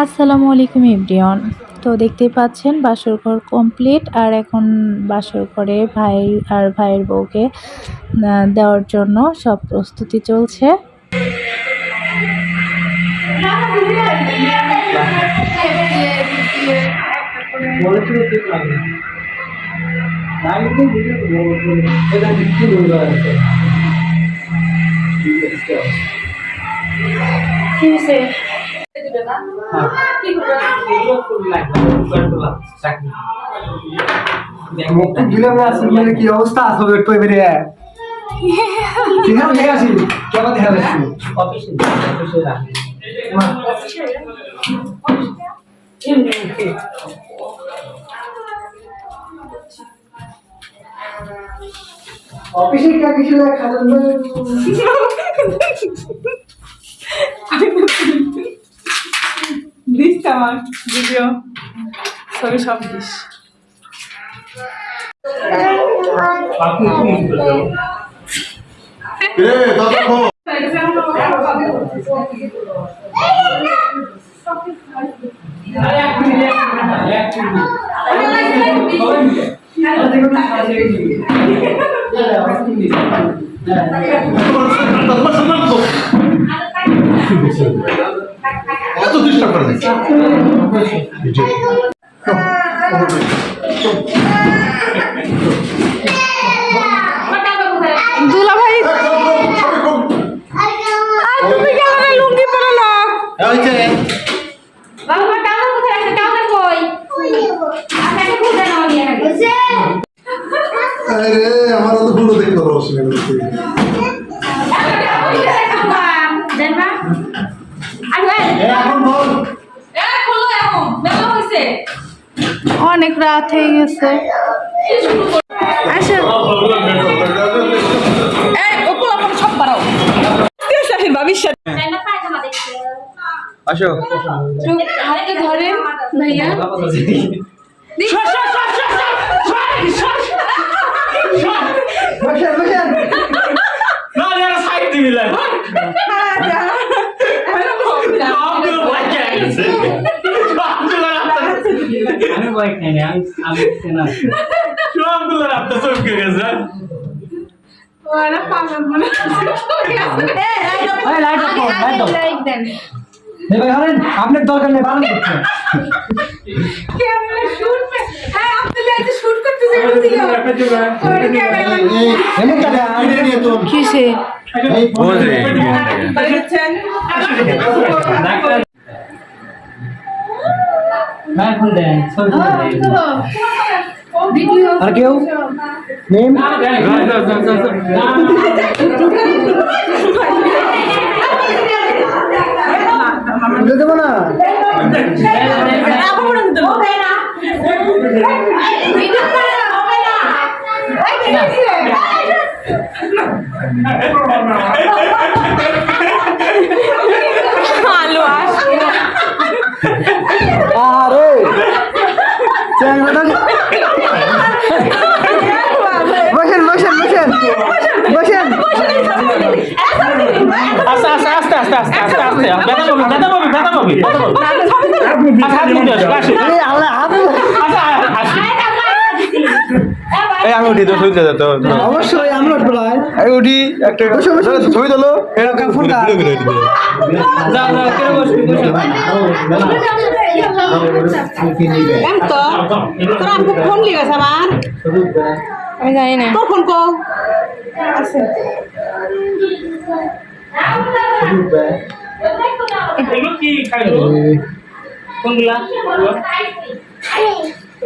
আসসালামু আলাইকুম এভরিওয়ান। তো দেখতেই পাচ্ছেন বাসর ঘর কমপ্লিট, আর এখন বাসর ঘরে ভাই আর ভাইয়ের বউকে দেওয়ার জন্য সব প্রস্তুতি চলছে। কি অবস্থা অফিসে দিস আমার ভিডিও ছবি সব দিস। এত ডিস্টার্ব করে দুলা ভাই তুমি কেমন লুঙ্গি পরলো? আমার তো ভুলো দেখতে পারো অনেক রাত হয়ে গেছে। আসো ধরেন ভাইয়া আপনার দরকার নেই বানানো কিসে আর কেউ নেম দেবো না আরে বসেন বসেন বসেন বসেন আস্তে আস্তে আস্তে আস্তে আস্তে আস্তে আস্তে ব্যথা পাবি ব্যথা পাবি ব্যথা পাবি এই আমি উঠি তো ছবি তুলে দাও অবশ্যই আমরা এই উঠি একটা ছবি তোলো এরকম ফোন যা যা কেন বসবি তোর আপু ফোন লিয়ে গেছে আমার, আমি জানি না। তোর ফোন কো আছে এগুলো কি খাইলো কোনগুলা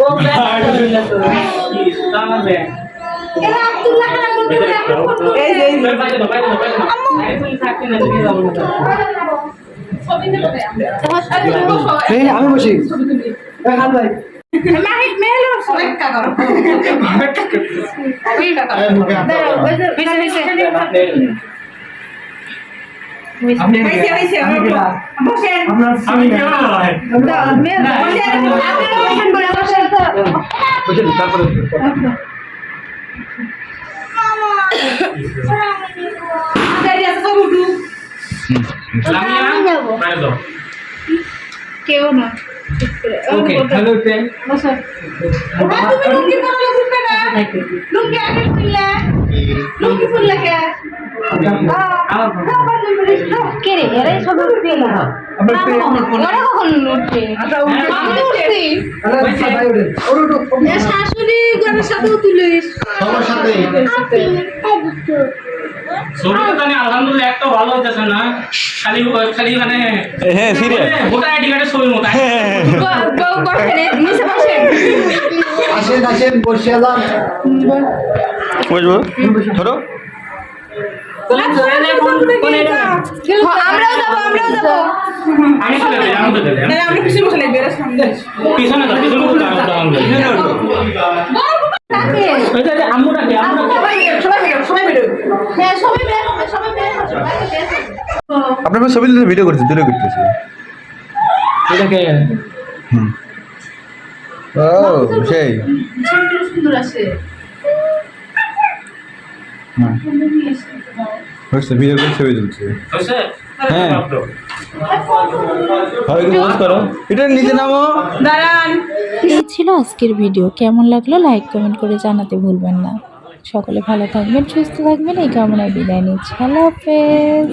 ও আমি বসি খান ভাই কেউ না ওকে হ্যালো ফ্রেন্ড বসো তুমি লুঙ্গি পরলে ঘুরবে না লুঙ্গি আগে খুললে লুঙ্গি খুললে কে কে রে এরাই সব উঠবে আপনার পে আমার ফোন ওরা কখন উঠবে আচ্ছা উঠে আমি উঠছি ভাই ওঠেন ওঠো এ শাশুড়ি ঘরের সাথেও তুলিস সবার সাথে ছবিটা তো আলহামদুলিল্লাহ একটা ভালো হইতেছে না খালি খালি মানে হ্যাঁ সিরিয়াস ভোটার আইডি কার্ডের ছবির মতো বউ বসেন নিচে বসেন আসেন আসেন বসে যান বুঝবো ধরো আমরাও যাবো আমি চলে যাই আমি চলে যাই আমরা পিছনে বসে লাগবে এরা সামনে পিছনে তো পিছনে তো ওই যে আম্মুটাকে সবাই বেরো হ্যাঁ সবাই বের হবে আপনার ছবি ভিডিও করছি ভিডিও করতেছি এটাকে ও সেই সুন্দর আছে হচ্ছে ভিডিও করে ছবি তুলছে হইছে হ্যাঁ ভালো করে পোস্ট করো এটা নিচে নামো দাঁড়ান এই ছিল আজকের ভিডিও। কেমন লাগলো লাইক কমেন্ট করে জানাতে ভুলবেন না। সকলে ভালো থাকবেন, সুস্থ থাকবেন এই কামনায় বিদায় নিচ্ছি। আল্লাহ হাফেজ।